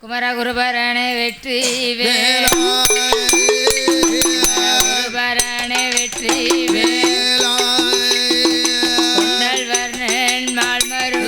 குமரகுருபரண வெற்றி வேலா குருபரண வெற்றி வேலா குண்டல் வர்ணன் மால்மரு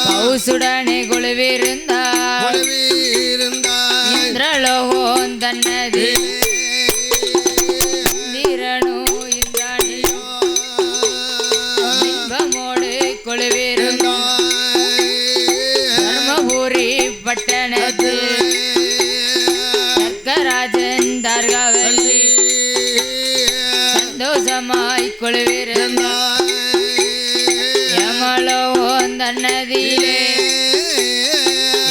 பௌசுடனே குழுவிருந்தார் இந்திரலோகோன் தன்னதி இந்திரனோ இந்திரனியோ இன்பமோடு குழுவிருந்தார் தர்மபுரி பட்டணத்தில் சர்க்கராஜன் தார்காவல்லி சந்தோஷமாய் குழுவிருந்தார் யமலோகோன் தன்னதியிலே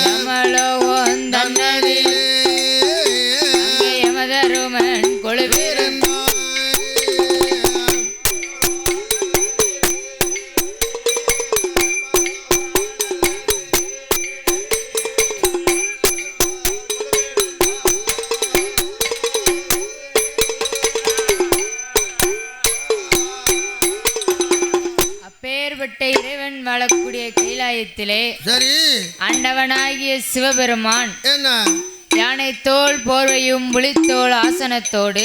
யமலோகோன் தன்னதியிலே அங்கே யமதருமன் குழுவிருந்தார் கைலாயத்திலே சரி ஆண்டவனாகிய சிவபெருமான் என்ன யானை தோல் போர்வையும் புலித்தோல் ஆசனத்தோடு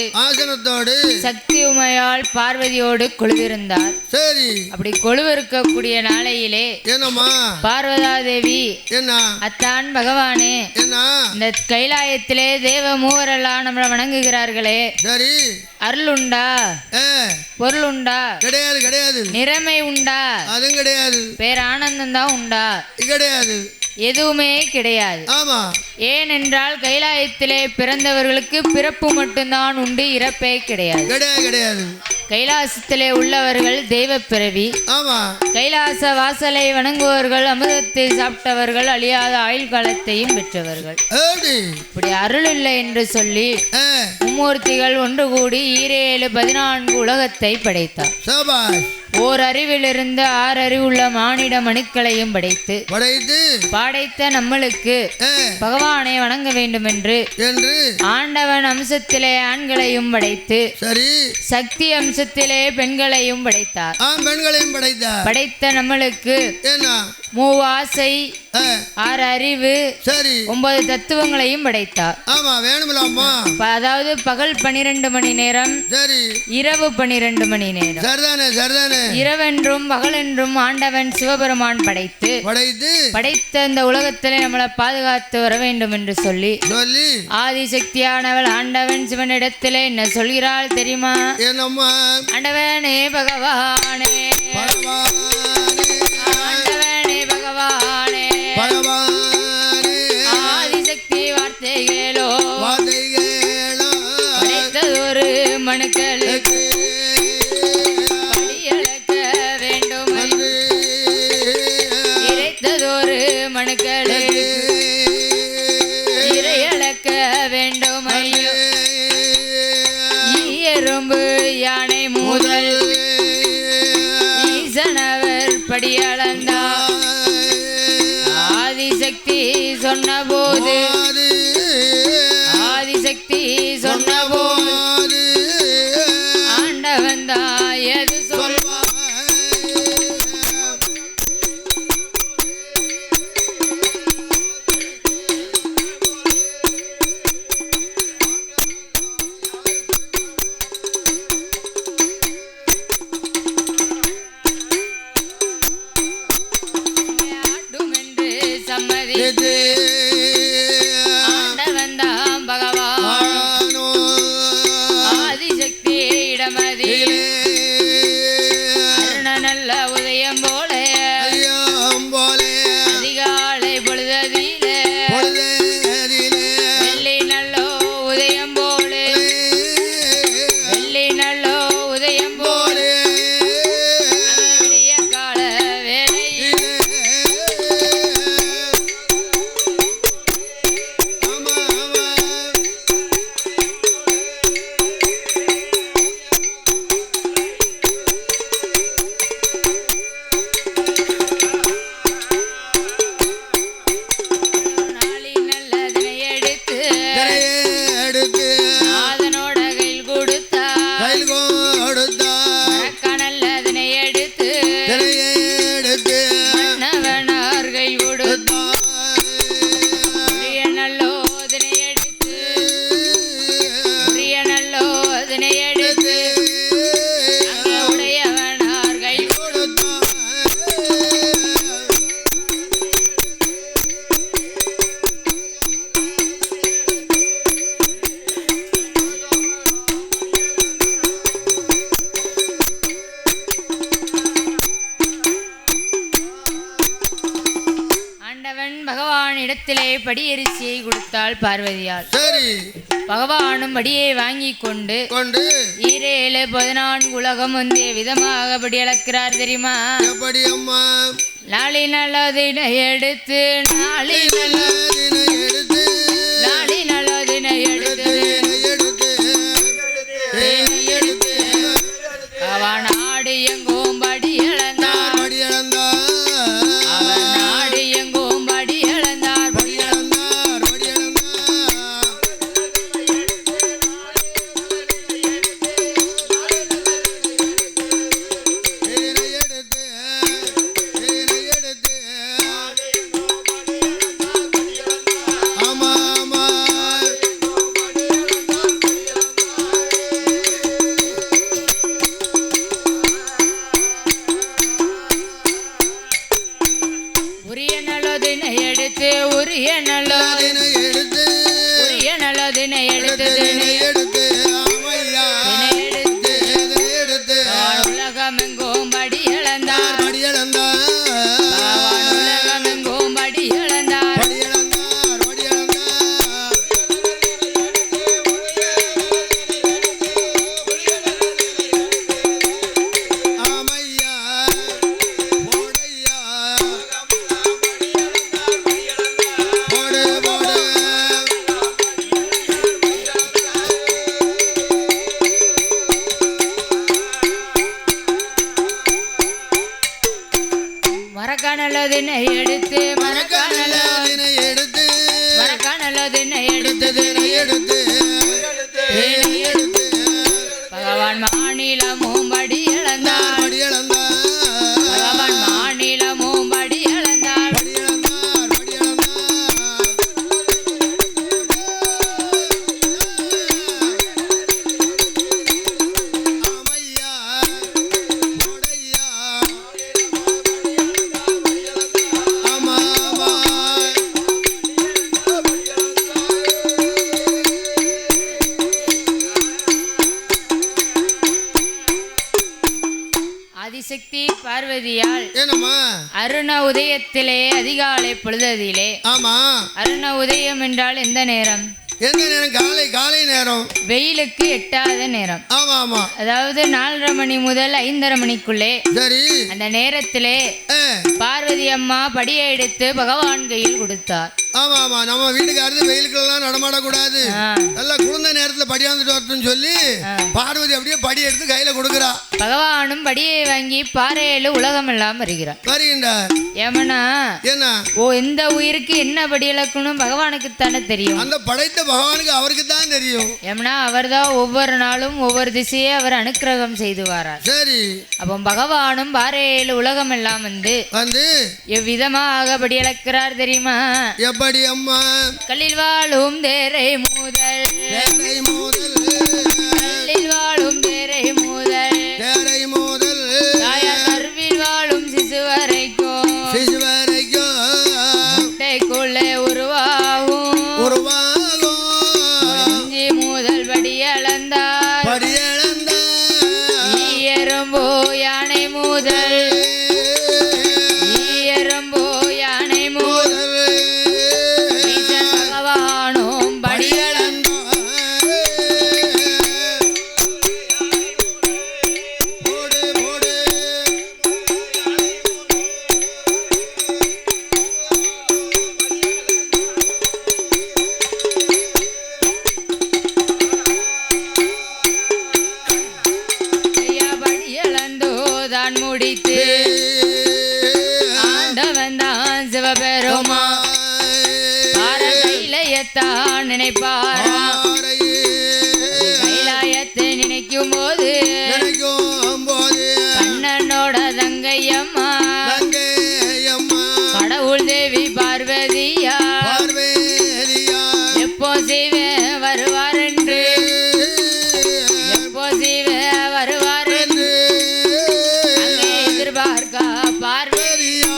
சக்தி உமையால் பார்வதியோடு கொழுவிருந்தார். சரி அப்படி கொழுவிருக்கக்கூடிய நாளையிலே என்னம்மா பார்வதா தேவி என்ன அத்தான் பகவானே என்ன இந்த கைலாயத்திலே தேவ மூவரெல்லாம் நம்மளை வணங்குகிறார்களே, சரி அருள் உண்டா, பொருள் உண்டா? கிடையாது கிடையாது. நிறமை உண்டா? அதுவும் கிடையாது. பேரானந்தம் தான் உண்டா? கிடையாது. எதுவுமே கிடையாது. ஆமா. ஏனென்றால் கைலாயத்திலே பிறந்தவர்களுக்கு பிறப்பு மட்டும்தான் உண்டு, இறப்பே கிடையாது. கிடையாது. கைலாசத்திலே உள்ளவர்கள் தெய்வ பிறவி. ஆமா. கைலாச வாசலை வணங்குவவர்கள் அமிர்தத்தை சாப்பிட்டவர்கள், அழியாத ஆயுள் காலத்தையும் பெற்றவர்கள். இப்படி அருள் இல்லை என்று சொல்லி மும்மூர்த்திகள் ஒன்று கூடி 14 உலகத்தை படைத்தார். ஓர் அறிவிலிருந்து 6 அறிவுள்ள மானிட மனுக்களையும் படைத்து படைத்த நம்மளுக்கு பகவானை வணங்க வேண்டும் என்று ஆண்டவன் அம்சத்திலே ஆண்களையும் படைத்து சக்தி அம்சத்திலே பெண்களையும் படைத்தார். படைத்த நம்மளுக்கு 3 ஆசை, 6 அறிவு, 9 தத்துவங்களையும் படைத்தார். அதாவது பகல் 12 மணி நேரம், இரவு 12 மணி நேரம். இரவென்றும் பகலென்றும் ஆண்டவன் சிவபெருமான் படைத்து படைத்த இந்த உலகத்திலே நம்மளை பாதுகாத்து வர வேண்டும் என்று சொல்லி ஆதிசக்தியானவள் ஆண்டவன் சிவனிடத்திலே என்ன சொல்கிறாள் தெரியுமா? ஆண்டவனே பகவானே, ஆண்டவனே பகவானே, ஆதிசக்தி வார்த்தைகளோ படைத்ததொரு மனுக்களுக்கு இறையளக்க வேண்டும் ஐயோ. எறும்பு யானை முதல் ஈசனவர் படியளந்தார். ஆதிசக்தி சொன்னபோது ஆதிசக்தி சொன்னபோது ஆண்டவன் தான் எது சொல்வார்? ஆண்டவன் தான் பகவான் ஆதிசக்தி இடமதில் அருண நல்ல உதயம் போல அதிகாலை பொழுததிலே வெள்ளி நல்லோ உதயம் போல வெள்ளி நல்லோ உதயம் போல கால வேலை இடத்திலே படியரிசியை கொடுத்தாள் பார்வதியால். பகவானும் படியை வாங்கி கொண்டு 14 உலகம் வந்தே விதமாக படி அளக்கிறார் தெரியுமா? நாளை நல்லதினை எடுத்து நாளை நல்லதினை எடுத்து அவன் நாடு எங்கும் படி அளந்தார். அவன் நாடு எங்கும் படி அளந்தார். ஆதிசக்தி பார்வதியால் என்னம்மா அருண உதயத்திலே அதிகாலை பொழுதிலே. ஆமா, அருண உதயம் என்றால் எந்த நேரம்? எந்த நேரம்? காலை காலை நேரம், வெயிலுக்கு எட்டாத நேரம். ஆமா ஆமா, அதாவது 4:30 மணி முதல் 5:30 மணிக்குள்ளே. சரி, அந்த நேரத்திலே பார்வதி அம்மா படியை எடுத்து பகவான் கையில் கொடுத்தார். ஆமா ஆமா, நம்ம வீட்டுக்காரது வெயிலுக்கெல்லாம் நடமாடக்கூடாது, நல்லா குளிர்ந்த நேரத்துல படி வந்துட்டு வரட்டும்னு சொல்லி பார்வதி அப்படியே படி எடுத்து கையில கொடுக்குறா. பகவானும் படியை வாங்கி பாறையில உலகம் எல்லாம் வருகின்றார். ஏமனா என்ன எந்த உயிருக்கு என்ன படி இழக்கணும் பகவானுக்கு தானே தெரியும். அந்த படைத்த பகவானுக்கு அவருக்கு தான் தெரியும். ஏமனா அவர் தான் ஒவ்வொரு நாளும் ஒவ்வொரு திசையை அவர் அனுக்கிரகம் செய்து வாரார். சரி, அப்போ பகவானும் பாறையில உலகம் எல்லாம் வந்து எவ்விதமாக படி இழக்கிறார் தெரியுமா? எப்படி அம்மா? கல்லில் வாழும் தேரை முதல், கல்லில் வாழும் தேரை முதல், தாயார் கருவில் வாழும் சிசு வரைக்கும், முட்டைக்குள்ளே உருவாகும் முதல் படி அளந்தார், எறும்போ யானை முதல், எறும்போ யானை முதல் பகவானும் படி முடித்து ஆண்டவன் தான் சிவபெருமா கைலாயத்தான் நினைப்பாரா. கைலாயத்தை நினைக்கும் போது கண்ணனோட தங்கையம்மா கடவுள் தேவி பார்வதியா எப்போ சிவ வருவார் என்று, எப்போ சிவ வருவார் என்று எதிர்பார்க்க பார்வதியா.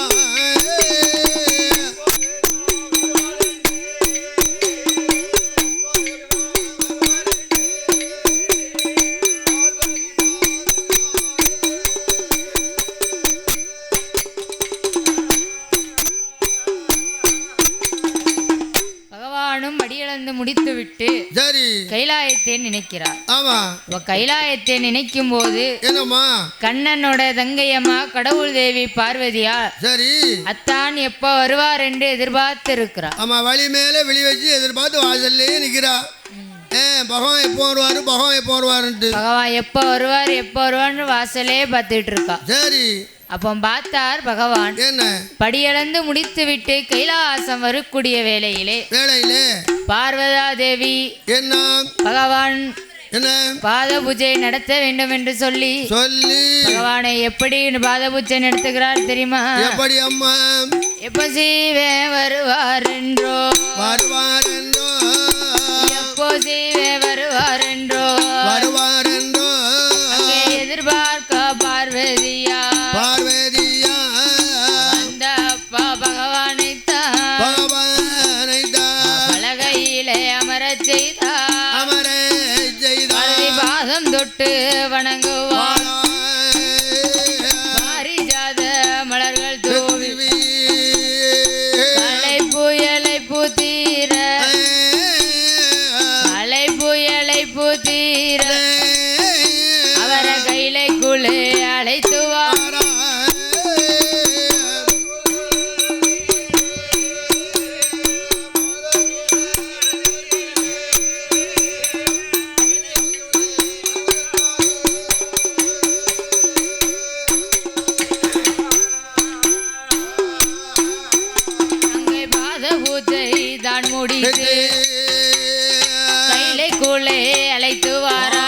பகவானும் படியிழந்து முடித்துவிட்டு கைலாயத்தை நினைக்கிறார். ஆமா, கைலாயத்தை நினைக்கும் போது கண்ணனோட தங்கையம்மா கடவுள் தேவி பார்வதியா சரி அத்தான் எப்ப வருவார் என்று எதிர்பார்த்து இருக்கிறார். ஆமா, வழி மேல விழி வச்சு எதிர்பார்த்து வாசல்லே நிக்கிறா. பகவான் எப்போ வருவாரு, பகவான் எப்போ வருவாருன்ட்டு, பகவான் எப்ப வருவார் எப்ப வருவார்னு வாசலே பார்த்துட்டு இருக்கா. சரி, அப்போ பார்த்தார் பகவான் என்ன படியளந்து முடித்து விட்டு கைலாசம் வரக்கூடிய வேளையிலே பார்வதா தேவி என்ன பகவான் என்ன பாத பூஜை நடத்த வேண்டும் என்று சொல்லி பகவானை எப்படி பாத பூஜை நடத்துகிறார் தெரியுமா? எப்படி அம்மா? எப்போ சீவே வருவார் என்றோ, எப்போ சீவே வருவார் என்றோ, எதிர்பார்க்க பார்வதியா அந்த அப்பா பகவானைத்தான் பலகையிலே அமரச் செய்தார். பாதம் தொட்டு வணங்குவார், பாரிஜாத மலர்கள் தூவி கலை புயலை பூத்தீர, கலை புயலை பூத்தீர அவரை கைலைக்குள்ளே அழைத்துவார். தான் முடித்து கைலைக்குள்ளே அழைத்து வாரா.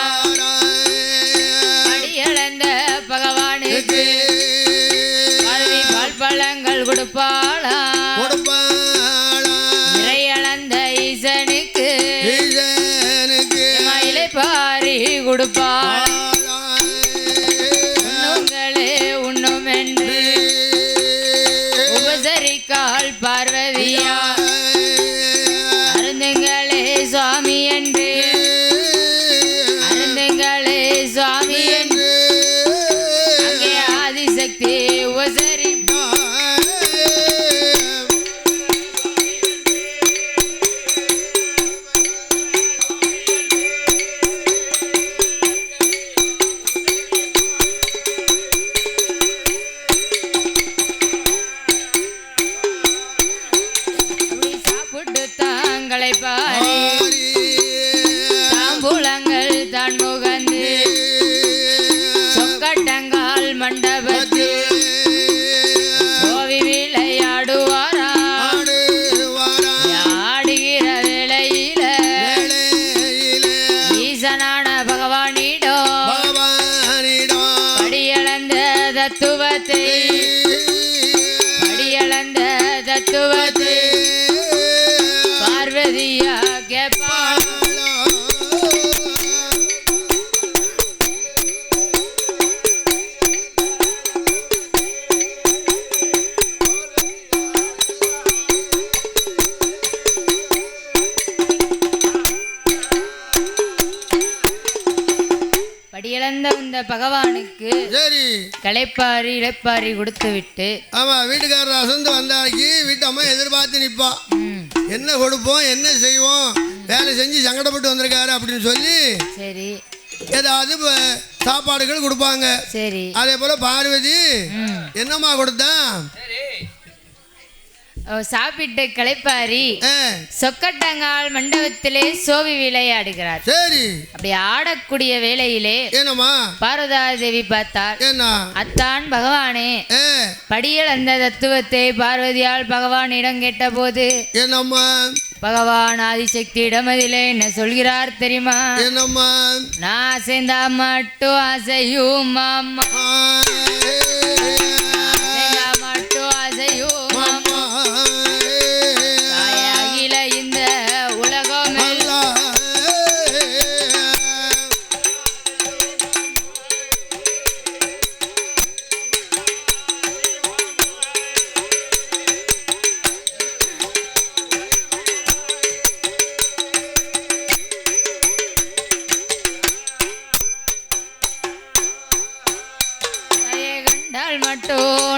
அடியளந்த பகவானுக்கு பால் பழங்கள் கொடுப்பாளா, இறையளந்த ஈசனுக்கு மயிலை பாரி கொடுப்பாளா. உண்ணுங்களே உண்ணும் என்று உபசரிக்கால் பார்வதியா, அருந்துங்களே சுவாமி என்று, அருந்துங்களே சுவாமி என்று அங்கே பகவானிடம் படியளந்த தத்துவத்தை பார்வதியா கேப்பாள். படியிழந்த இந்த பகவானுக்கு களைப்பாரி இளைப்பாரி கொடுத்து விட்டு ஆமா வீட்டுக்காரர் அசந்து வந்தாக்கி வீட்டு அம்மா எதிர்பார்த்து நிப்பா. என்ன கொடுப்போம் என்ன செய்வோம் வேலை செஞ்சு சங்கடப்பட்டு வந்திருக்காரு அப்படின்னு சொல்லி சரி ஏதாவது சாப்பாடுகள் கொடுப்பாங்க. சரி அதே போல பார்வதி என்னம்மா கொடுத்தா சாப்பிட்டு களைப்பாரி சொக்கட்டங்கால் மண்டபத்திலே சோவி விளையாடுகிறார். சரி அப்படி ஆடக்கூடிய வேளையிலே என்னம்மா பார்வதாதேவி பார்த்தார். என்ன அத்தான் பகவானே படியில் அந்த தத்துவத்தை பார்வதியால் பகவானிடம் கேட்ட போது என்னம்மா பகவான் ஆதிசக்தியிடம் அதிலே என்ன சொல்கிறார் தெரியுமா? என்னம்மா நான் அசைந்தா மட்டும் அசையும் அம்மா மட்டும் அசையும்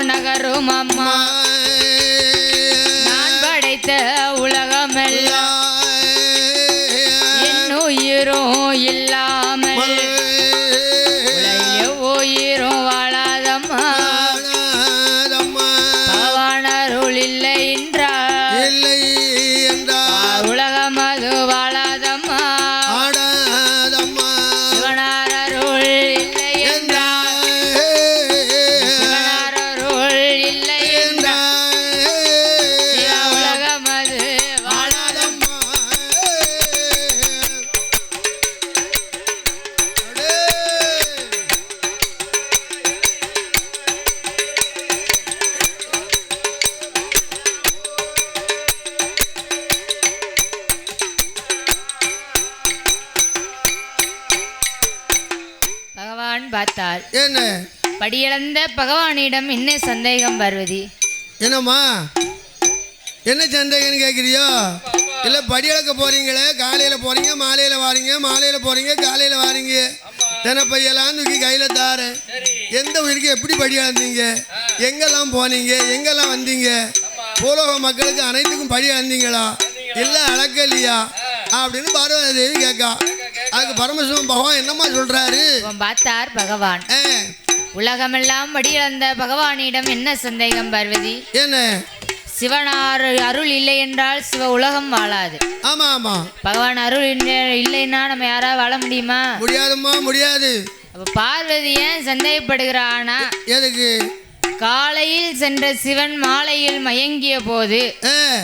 நகரும் அம்மா நான் படைத்த உலகமெல்லாம் என் உயிரும் இல்லாமல் உயிரும் வாழாதம்மா பகவான் அருள் இல்லை என்றால் உலகம் அது வாழாதம்மா சிவனார் அருள் இல்லை என்றால் பார்த்தாள். என்ன படியிழந்த பகவானிடம் என்ன சந்தேகம் பார்வதி? என்னம்மா என்ன சந்தேகம்னு கேட்குறியோ? இல்லை படி அளக்க போறீங்களே, காலையில் போறீங்க மாலையில் வாரீங்க, மாலையில் போறீங்க காலையில் வாரீங்க, தினப்பையெல்லாம் தூக்கி கையில் தாரேன். எந்த உயிருக்கு எப்படி படி அளந்தீங்க, எங்கெல்லாம் போனீங்க, எங்கெல்லாம் வந்தீங்க, பூலோக மக்களுக்கு அனைத்துக்கும் படி அளந்தீங்களா இல்லை அளக்கலையா அப்படின்னு பார்வதி தேவி கேட்கா. அதுக்கு பரமசிவன் பகவான் என்னம்மா சொல்றாரு? பார்த்தார் பகவான் உலகமெல்லாம் படியிழந்த பகவானிடம் என்ன சந்தேகம் பார்வதி? என்ன சிவனார் அருள் இல்லை என்றால் சிவ உலகம் வாழாது. ஆமா ஆமா பகவான் அருள் இல்லைன்னா நம்ம யாராவது வாழ முடியுமா? முடியாதுமா முடியாது. அப்ப பார்வதி ஏன் சந்தேகப்படுகிறானா? எதுக்கு? காலையில் சென்ற சிவன் மாலையில் மயங்கிய போது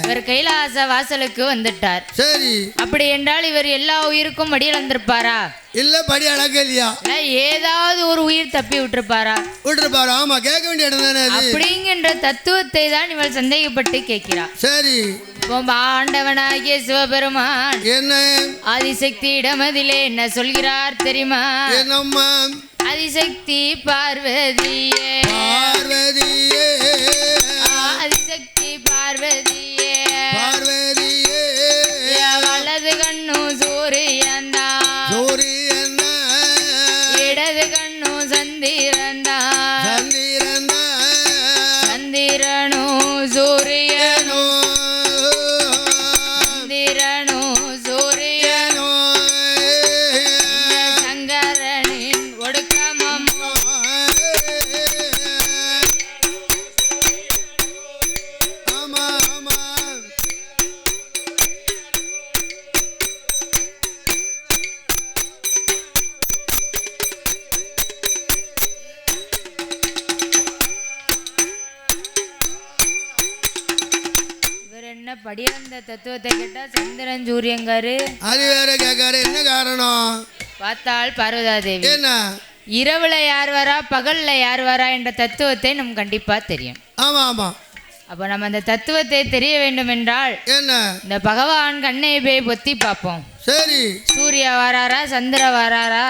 இவர் கைலாச வாசலுக்கு வந்துட்டார். சரி அப்படி என்றால் இவர் எல்லா உயிருக்கும் படி இழந்திருப்பாரா? இல்ல படி அளக்கலையா? ஏதாவது ஒரு உயிர் தப்பி விட்டுருப்பாரா? விட்டுருப்பாரா? ஆமா கேட்க வேண்டிய இடம் தானே. அப்படிங்கிற தத்துவத்தை தான் இவள் சந்தேகப்பட்டு கேட்கிறார். சரி ஆண்டவனாகிய சிவபெருமான் என்ன ஆதிசக்தியிடம் அதிலே என்ன சொல்கிறார் தெரியுமா? என்னம்மா? ஆதிசக்தி பார்வதியே பார்வதியே ஆதிசக்தி பார்வதியே பார்வதியே வலது கண்ணு சூரியந்தா சூரியந்தா இடது கண்ணு சந்திரந்தா சந்திரந்தா சந்திரனு சூரியனு சந்திரனு சூரியனு சங்கரனின் ஒடுக்கமம் ஆமா ஆமா என்ன படியாந்த தத்துவத்தை கேட்டா சந்திரன் சூரியங்காரு அது வேற கேட்காரு. என்ன காரணம்? பார்த்தாள் பார்வதாதேவி. என்ன இரவுல யார் வரா பகல்ல யார் வரா என்ற தத்துவத்தை நமக்கு கண்டிப்பா தெரியும். ஆமா ஆமா. அப்போ நம்ம அந்த தத்துவத்தை தெரிய வேண்டும் என்றால் என்ன இந்த பகவான் கண்ணை போய் பொத்தி பார்ப்போம். சரி. சூர்யா வராரா சந்திர வராரா